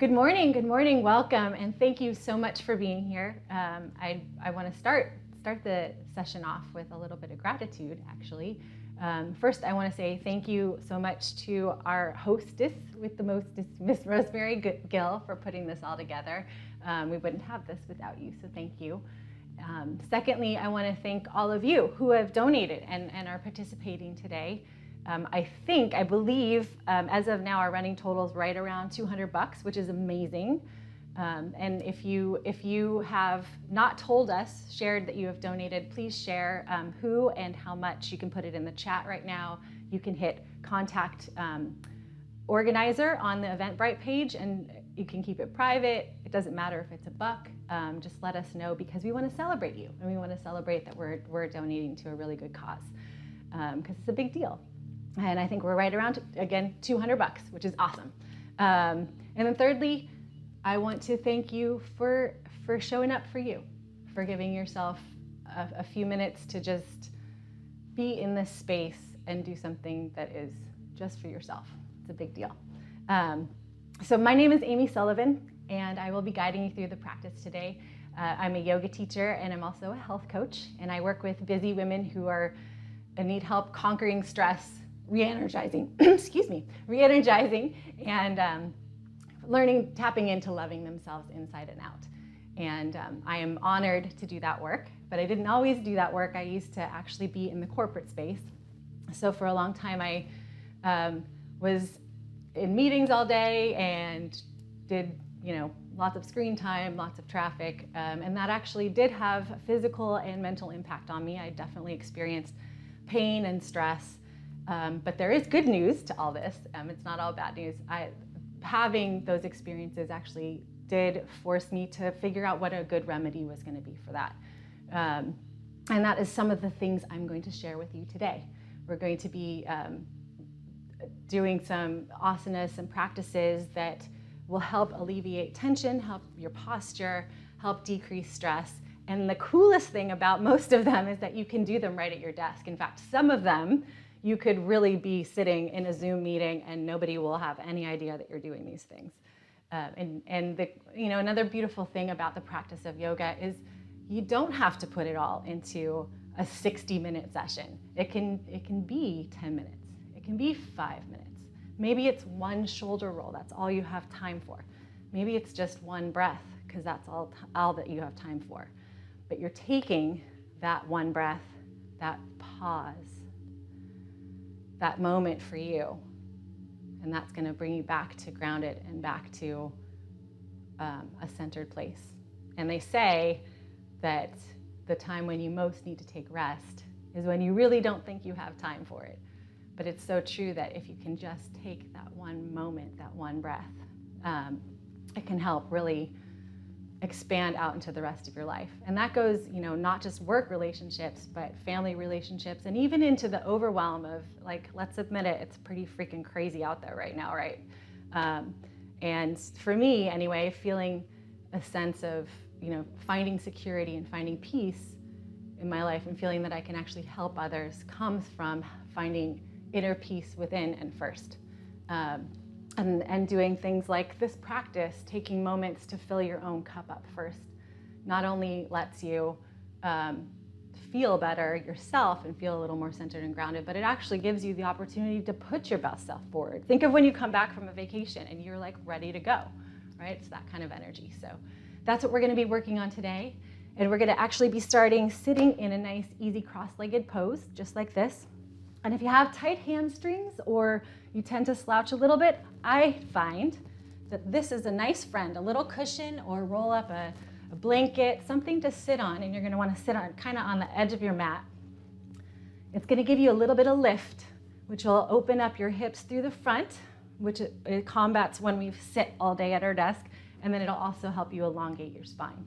Good morning, welcome, and thank you so much for being here. I want to start the session off with a little bit of gratitude, actually. First, I want to say thank you so much to our hostess with the mostest, Miss Rosemary Gill, for putting this all together. We wouldn't have this without you, so thank you. Secondly, I want to thank all of you who have donated and are participating today. I believe, as of now, our running total is right around $200, which is amazing. And if you have not told us, shared that you have donated, please share who and how much. You can put it in the chat right now. You can hit contact organizer on the Eventbrite page, and you can keep it private. It doesn't matter if it's $1. Just let us know, because we want to celebrate you, and we want to celebrate that we're donating to a really good cause, because it's a big deal. And I think we're right around, again, $200, which is awesome. And then thirdly, I want to thank you for showing up for you, for giving yourself a few minutes to just be in this space and do something that is just for yourself. It's a big deal. So my name is Amy Sullivan, and I will be guiding you through the practice today. I'm a yoga teacher, and I'm also a health coach, and I work with busy women who need help conquering stress, re-energizing, re-energizing, and tapping into loving themselves inside and out. And I am honored to do that work, but I didn't always do that work. I used to actually be in the corporate space. So for a long time, I was in meetings all day and did, lots of screen time, lots of traffic, and that actually did have a physical and mental impact on me. I definitely experienced pain and stress. But there is good news to all this. It's not all bad news. Having those experiences actually did force me to figure out what a good remedy was going to be for that. And that is some of the things I'm going to share with you today. We're going to be doing some asanas and practices that will help alleviate tension, help your posture, help decrease stress. And the coolest thing about most of them is that you can do them right at your desk. In fact, some of them you could really be sitting in a Zoom meeting and nobody will have any idea that you're doing these things. Another beautiful thing about the practice of yoga is you don't have to put it all into a 60-minute session. It can be 10 minutes. It can be 5 minutes. Maybe it's one shoulder roll. That's all you have time for. Maybe it's just one breath, because that's all that you have time for. But you're taking that one breath, that pause, that moment for you, and that's going to bring you back to grounded and back to a centered place. And they say that the time when you most need to take rest is when you really don't think you have time for it. But it's so true that if you can just take that one moment, that one breath, it can help really expand out into the rest of your life. And that goes, not just work relationships, but family relationships, and even into the overwhelm of, let's admit it, it's pretty freaking crazy out there right now, right? And for me, anyway, feeling a sense of, finding security and finding peace in my life and feeling that I can actually help others comes from finding inner peace within and first. And doing things like this practice, taking moments to fill your own cup up first, not only lets you feel better yourself and feel a little more centered and grounded, but it actually gives you the opportunity to put your best self forward. Think of when you come back from a vacation and you're ready to go, right? It's that kind of energy. So that's what we're going to be working on today. And we're going to actually be starting sitting in a nice, easy cross-legged pose, just like this. And if you have tight hamstrings or you tend to slouch a little bit, I find that this is a nice friend, a little cushion, or roll up a blanket, something to sit on, and you're going to want to sit on kind of on the edge of your mat. It's going to give you a little bit of lift, which will open up your hips through the front, which it combats when we sit all day at our desk, and then it'll also help you elongate your spine.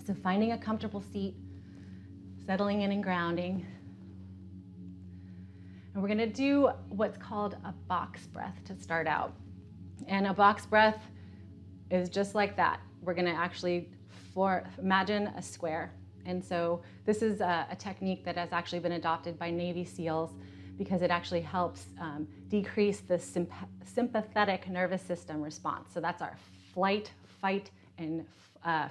So finding a comfortable seat, settling in and grounding. And we're going to do what's called a box breath to start out. And a box breath is just like that. We're going to actually imagine a square. And so this is a technique that has actually been adopted by Navy SEALs because it actually helps decrease the sympathetic nervous system response. So that's our flight, fight, and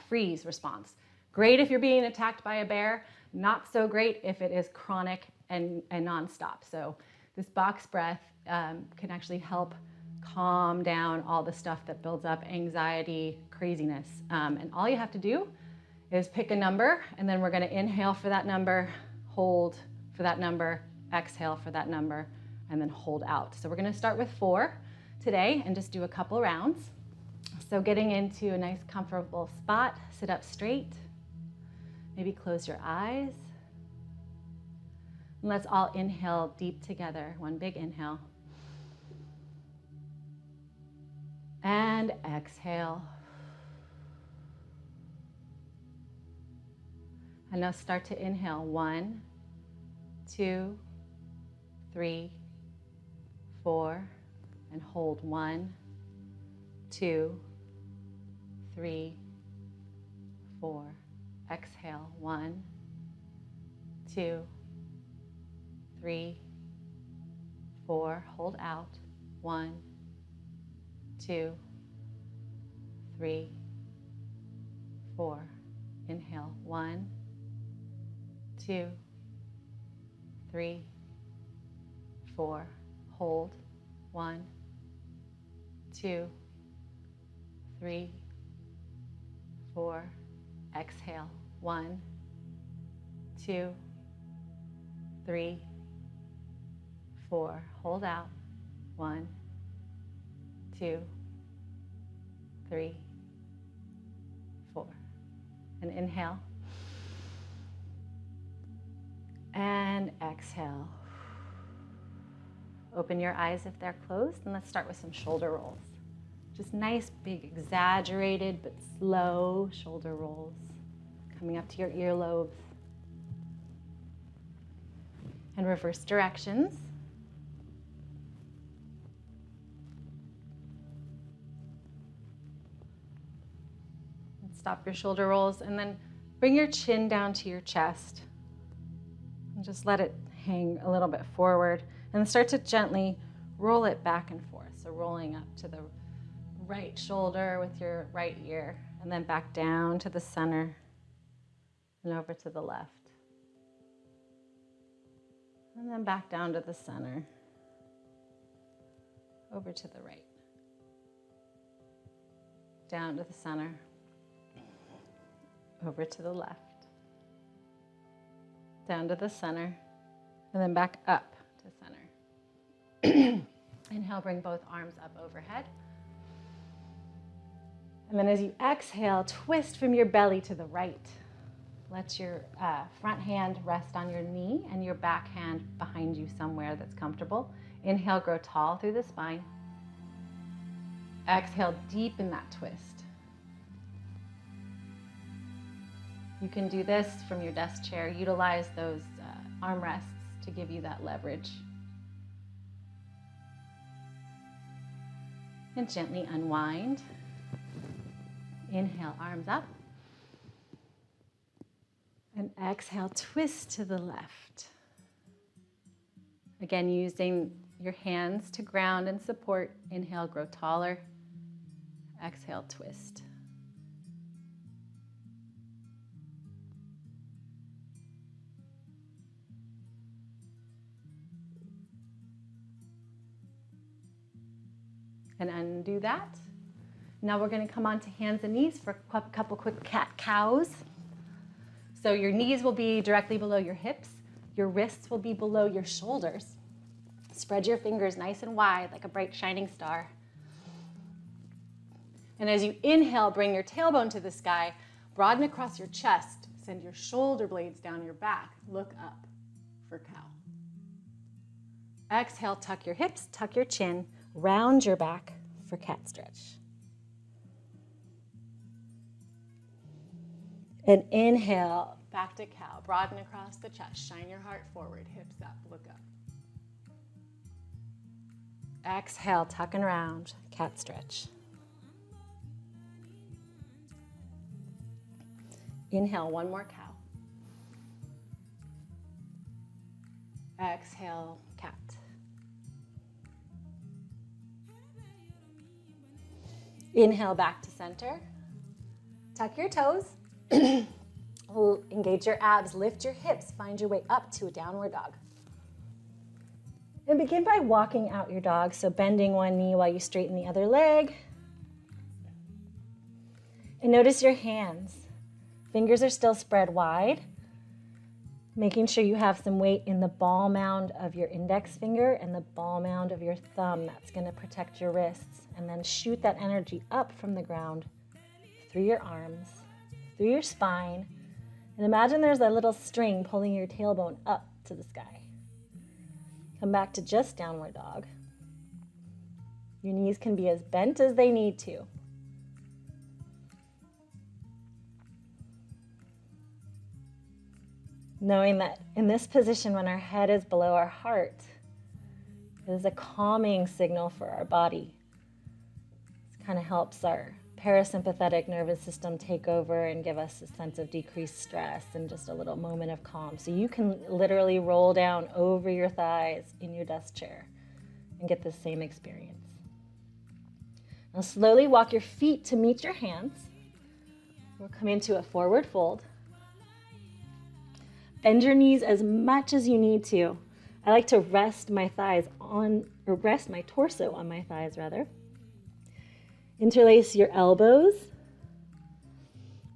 freeze response. Great if you're being attacked by a bear, not so great if it is chronic and nonstop. So this box breath can actually help calm down all the stuff that builds up, anxiety, craziness. And all you have to do is pick a number, and then we're going to inhale for that number, hold for that number, exhale for that number, and then hold out. So we're going to start with 4 today and just do a couple rounds. So getting into a nice comfortable spot, sit up straight, maybe close your eyes. And let's all inhale deep together, one big inhale. And exhale. And now start to inhale. 1, 2, 3, 4, and hold. 1, 2, 3, 4. Exhale. 1, 2, 3, 4. Hold out. 1, 2, 3, 4. Inhale. 1, 2, 3, 4. Hold. 1, 2, 3, 4. Exhale. 1, 2, 3, 4. Hold out. 1, 2, 3, 4. And inhale. And exhale. Open your eyes if they're closed, and let's start with some shoulder rolls. Just nice, big, exaggerated, but slow shoulder rolls coming up to your earlobes. And reverse directions. And stop your shoulder rolls, and then bring your chin down to your chest. And just let it hang a little bit forward. And start to gently roll it back and forth. So rolling up to the right shoulder with your right ear, and then back down to the center and over to the left. And then back down to the center, over to the right, down to the center, over to the left, down to the center, and then back up to center. Inhale, bring both arms up overhead. And then as you exhale, twist from your belly to the right. Let your front hand rest on your knee and your back hand behind you somewhere that's comfortable. Inhale, grow tall through the spine. Exhale, deepen that twist. You can do this from your desk chair. Utilize those armrests to give you that leverage. And gently unwind. Inhale, arms up. And exhale, twist to the left. Again, using your hands to ground and support. Inhale, grow taller. Exhale, twist. And undo that. Now we're going to come onto hands and knees for a couple quick cat-cows. So your knees will be directly below your hips. Your wrists will be below your shoulders. Spread your fingers nice and wide like a bright shining star. And as you inhale, bring your tailbone to the sky. Broaden across your chest. Send your shoulder blades down your back. Look up for cow. Exhale, tuck your hips, tuck your chin. Round your back for cat stretch. And inhale, back to cow. Broaden across the chest. Shine your heart forward. Hips up. Look up. Exhale, tuck and round. Cat stretch. Inhale, one more cow. Exhale, cat. Inhale back to center. Tuck your toes. Engage your abs, lift your hips, find your way up to a downward dog. And begin by walking out your dog, so bending one knee while you straighten the other leg. And notice your hands. Fingers are still spread wide, making sure you have some weight in the ball mound of your index finger and the ball mound of your thumb. That's going to protect your wrists. And then shoot that energy up from the ground through your arms, through your spine. And imagine there's a little string pulling your tailbone up to the sky. Come back to just downward dog. Your knees can be as bent as they need to. Knowing that in this position, when our head is below our heart, it is a calming signal for our body. It kind of helps our parasympathetic nervous system take over and give us a sense of decreased stress and just a little moment of calm. So you can literally roll down over your thighs in your desk chair and get the same experience. Now slowly walk your feet to meet your hands. We'll come into a forward fold. Bend your knees as much as you need to. I like to rest my torso on my thighs rather. Interlace your elbows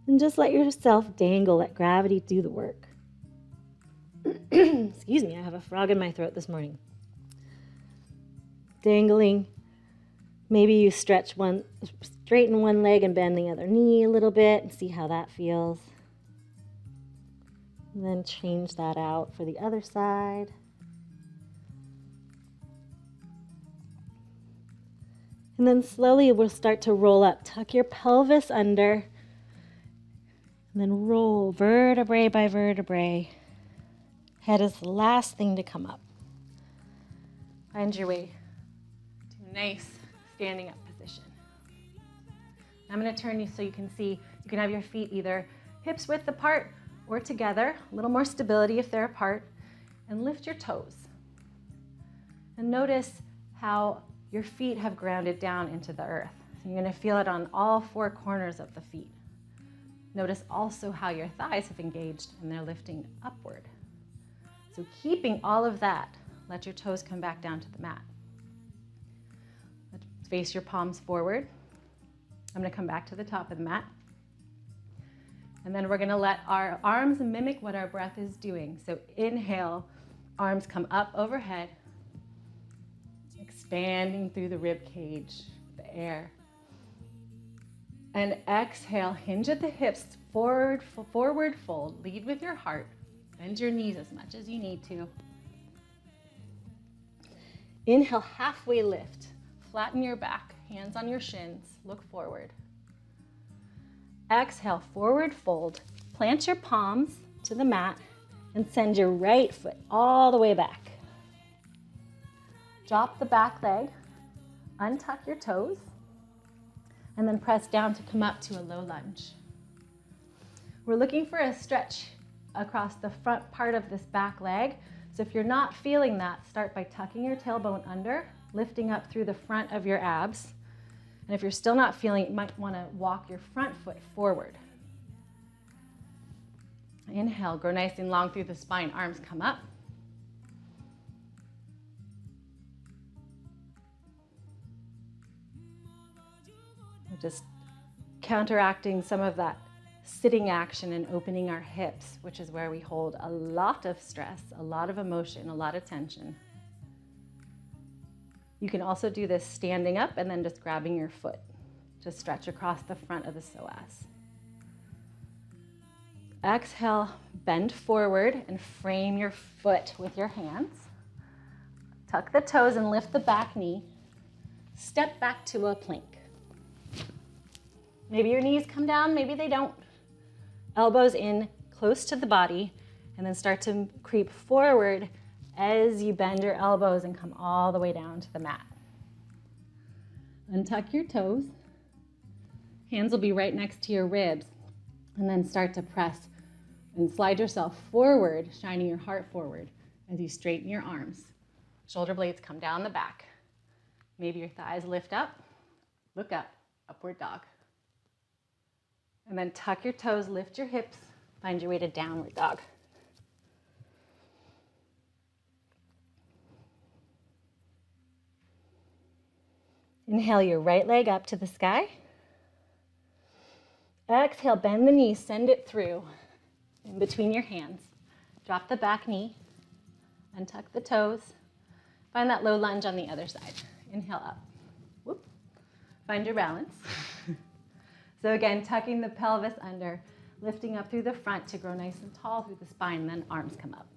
and just let yourself dangle, let gravity do the work. Excuse me, I have a frog in my throat this morning. Dangling, maybe you straighten one leg and bend the other knee a little bit and see how that feels. And then change that out for the other side. And then slowly we'll start to roll up. Tuck your pelvis under. And then roll vertebrae by vertebrae. Head is the last thing to come up. Find your way to a nice standing up position. I'm going to turn you so you can see. You can have your feet either hips width apart or together. A little more stability if they're apart. And lift your toes. And notice how your feet have grounded down into the earth. So you're going to feel it on all four corners of the feet. Notice also how your thighs have engaged and they're lifting upward. So keeping all of that, let your toes come back down to the mat. Let's face your palms forward. I'm going to come back to the top of the mat. And then we're going to let our arms mimic what our breath is doing. So inhale, arms come up overhead. Expanding through the rib cage, the air. And exhale, hinge at the hips, forward fold, lead with your heart. Bend your knees as much as you need to. Inhale, halfway lift. Flatten your back, hands on your shins, look forward. Exhale, forward fold. Plant your palms to the mat and send your right foot all the way back. Drop the back leg, untuck your toes, and then press down to come up to a low lunge. We're looking for a stretch across the front part of this back leg. So if you're not feeling that, start by tucking your tailbone under, lifting up through the front of your abs. And if you're still not feeling it, you might want to walk your front foot forward. Inhale, grow nice and long through the spine, arms come up. Just counteracting some of that sitting action and opening our hips, which is where we hold a lot of stress, a lot of emotion, a lot of tension. You can also do this standing up and then just grabbing your foot to stretch across the front of the psoas. Exhale, bend forward and frame your foot with your hands. Tuck the toes and lift the back knee. Step back to a plank. Maybe your knees come down, maybe they don't. Elbows in close to the body, and then start to creep forward as you bend your elbows and come all the way down to the mat. Untuck your toes. Hands will be right next to your ribs, and then start to press and slide yourself forward, shining your heart forward as you straighten your arms. Shoulder blades come down the back. Maybe your thighs lift up, look up. upward dog. And then tuck your toes, lift your hips, find your way to downward dog. Inhale your right leg up to the sky. Exhale, bend the knee, send it through in between your hands. Drop the back knee, untuck the toes. Find that low lunge on the other side. Inhale up. Whoop. Find your balance. So again, tucking the pelvis under, lifting up through the front to grow nice and tall through the spine, then arms come up.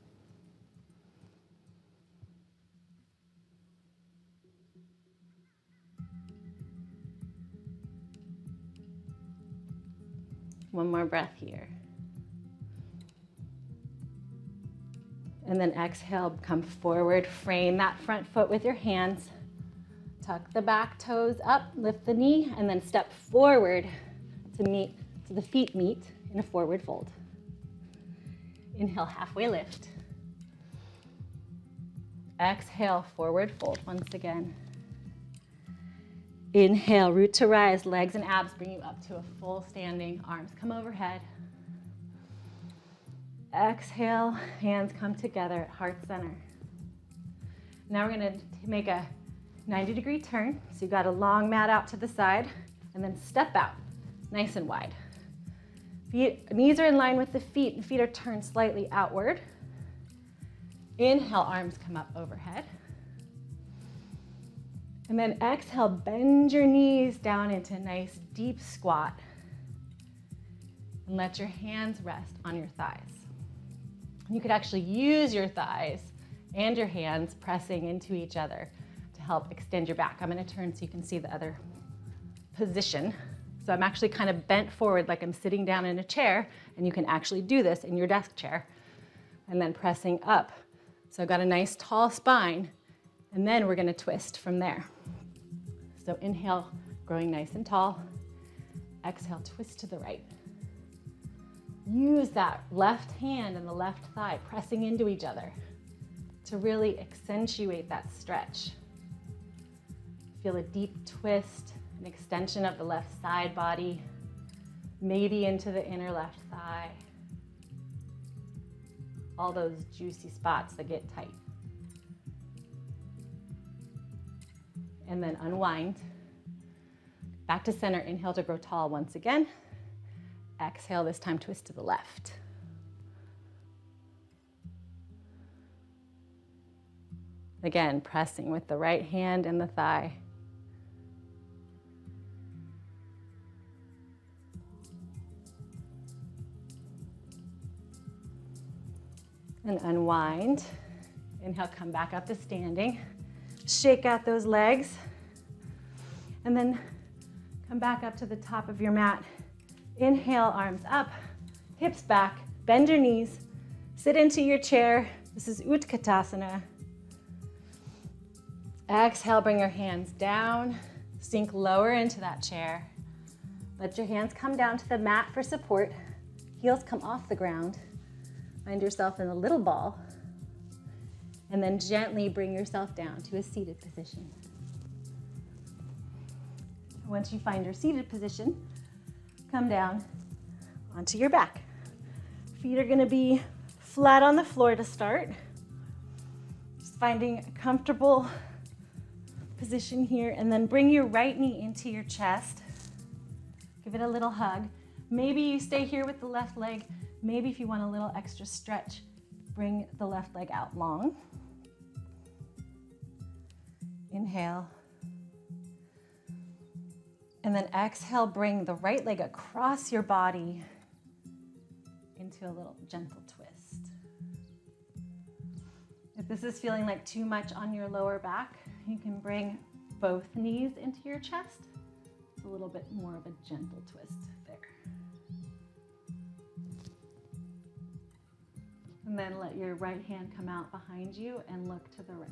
One more breath here. And then exhale, come forward, frame that front foot with your hands. Tuck the back toes up, lift the knee, and then step forward to the feet meet in a forward fold. Inhale, halfway lift. Exhale, forward fold once again. Inhale, root to rise, legs and abs bring you up to a full standing, arms come overhead. Exhale, hands come together at heart center. Now we're going to make a 90-degree turn. So you've got a long mat out to the side, and then step out, nice and wide. Knees are in line with the feet, and feet are turned slightly outward. Inhale, arms come up overhead. And then exhale, bend your knees down into a nice deep squat. And let your hands rest on your thighs. You could actually use your thighs and your hands pressing into each other to help extend your back. I'm going to turn so you can see the other position. So I'm actually kind of bent forward like I'm sitting down in a chair, and you can actually do this in your desk chair. And then pressing up. So I've got a nice tall spine, and then we're going to twist from there. So inhale, growing nice and tall. Exhale, twist to the right. Use that left hand and the left thigh pressing into each other to really accentuate that stretch. Feel a deep twist, an extension of the left side body, maybe into the inner left thigh. All those juicy spots that get tight. And then unwind. Back to center, inhale to grow tall once again. Exhale, this time twist to the left. Again, pressing with the right hand and the thigh. And unwind. Inhale, come back up to standing. Shake out those legs. And then come back up to the top of your mat. Inhale, arms up, hips back, bend your knees, sit into your chair. This is Utkatasana. Exhale, bring your hands down, sink lower into that chair. Let your hands come down to the mat for support. Heels come off the ground. Find yourself in a little ball. And then gently bring yourself down to a seated position. Once you find your seated position, come down onto your back. Feet are going to be flat on the floor to start. Just finding a comfortable position here, and then bring your right knee into your chest. Give it a little hug. Maybe you stay here with the left leg. Maybe if you want a little extra stretch, bring the left leg out long. Inhale. And then exhale, bring the right leg across your body into a little gentle twist. If this is feeling like too much on your lower back, you can bring both knees into your chest. It's a little bit more of a gentle twist there. And then let your right hand come out behind you and look to the right.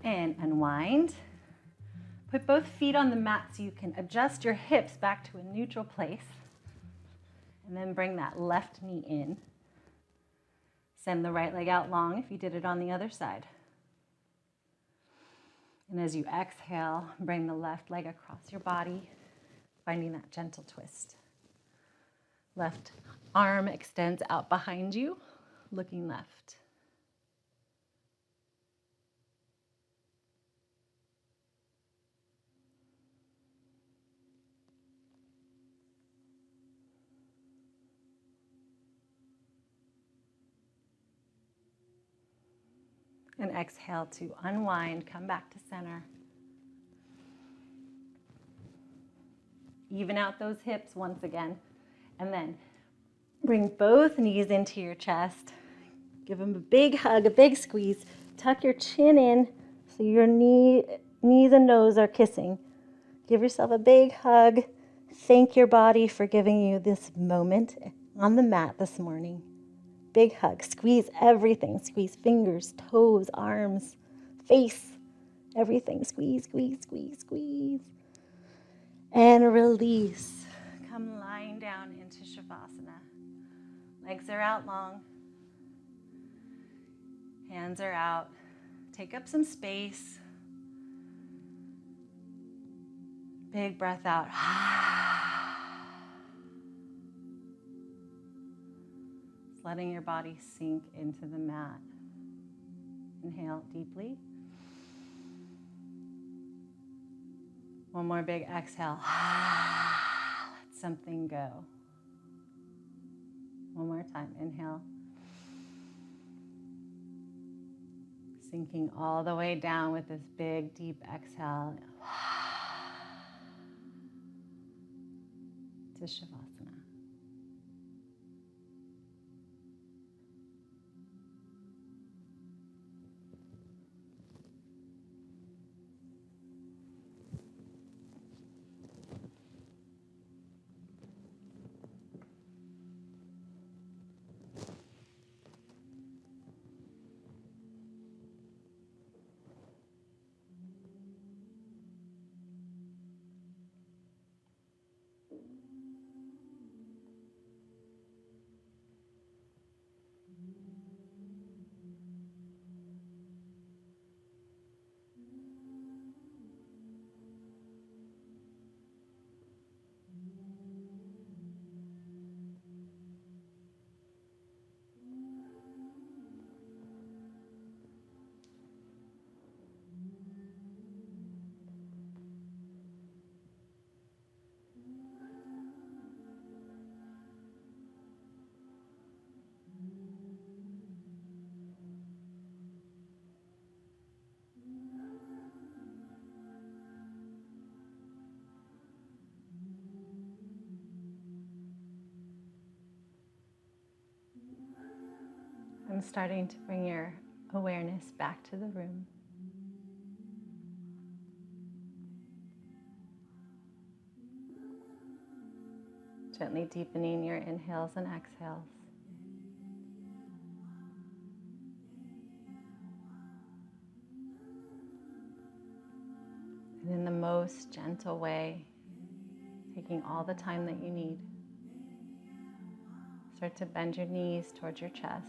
And unwind. Put both feet on the mat so you can adjust your hips back to a neutral place. And then bring that left knee in. Send the right leg out long if you did it on the other side. And as you exhale, bring the left leg across your body, finding that gentle twist. Left arm extends out behind you, looking left. And exhale to unwind, come back to center. Even out those hips once again. And then bring both knees into your chest. Give them a big hug, a big squeeze. Tuck your chin in so your knees and nose are kissing. Give yourself a big hug. Thank your body for giving you this moment on the mat this morning. Big hug. Squeeze everything. Squeeze fingers, toes, arms, face, everything. Squeeze, squeeze, squeeze, squeeze. And release. Come lying down into Shavasana. Legs are out long. Hands are out. Take up some space. Big breath out. Letting your body sink into the mat. Inhale deeply. One more big exhale. Let something go. One more time. Inhale. Sinking all the way down with this big, deep exhale. To Shavasana. And starting to bring your awareness back to the room. Gently deepening your inhales and exhales. And in the most gentle way, taking all the time that you need, start to bend your knees towards your chest.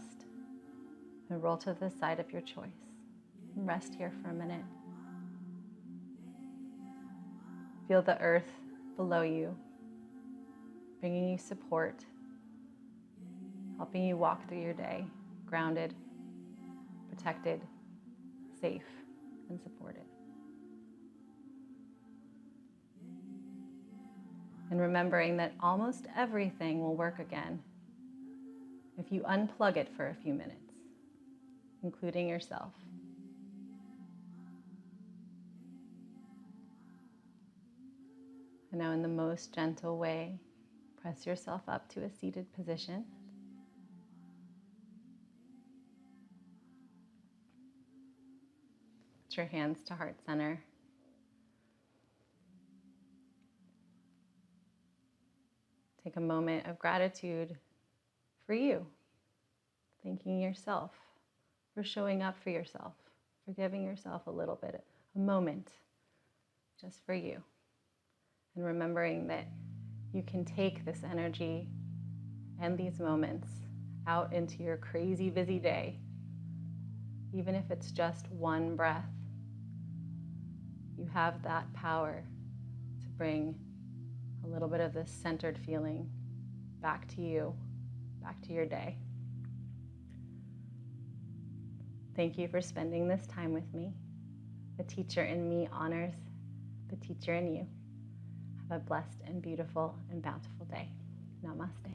And roll to the side of your choice. And rest here for a minute. Feel the earth below you, bringing you support, helping you walk through your day, grounded, protected, safe, and supported. And remembering that almost everything will work again if you unplug it for a few minutes, including yourself. And now in the most gentle way, press yourself up to a seated position. Put your hands to heart center. Take a moment of gratitude for you, thanking yourself for showing up for yourself, for giving yourself a little bit, a moment just for you. And remembering that you can take this energy and these moments out into your crazy busy day, even if it's just one breath. You have that power to bring a little bit of this centered feeling back to you, back to your day. Thank you for spending this time with me. The teacher in me honors the teacher in you. Have a blessed and beautiful and bountiful day. Namaste.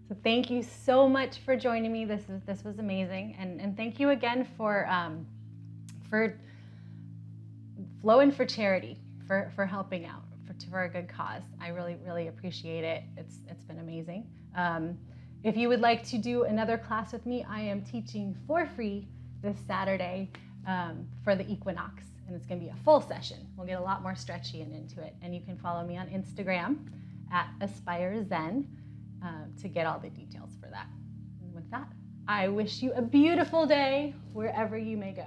So thank you so much for joining me. This was amazing, and thank you again for flowing for charity, for helping out for a good cause. I really appreciate it. It's been amazing. If you would like to do another class with me, I am teaching for free this Saturday for the equinox, and it's going to be a full session. We'll get a lot more stretchy and into it, and you can follow me on Instagram at AspireZen to get all the details for that. And with that, I wish you a beautiful day wherever you may go.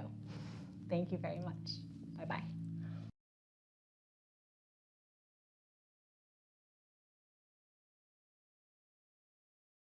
Thank you very much. Bye-bye.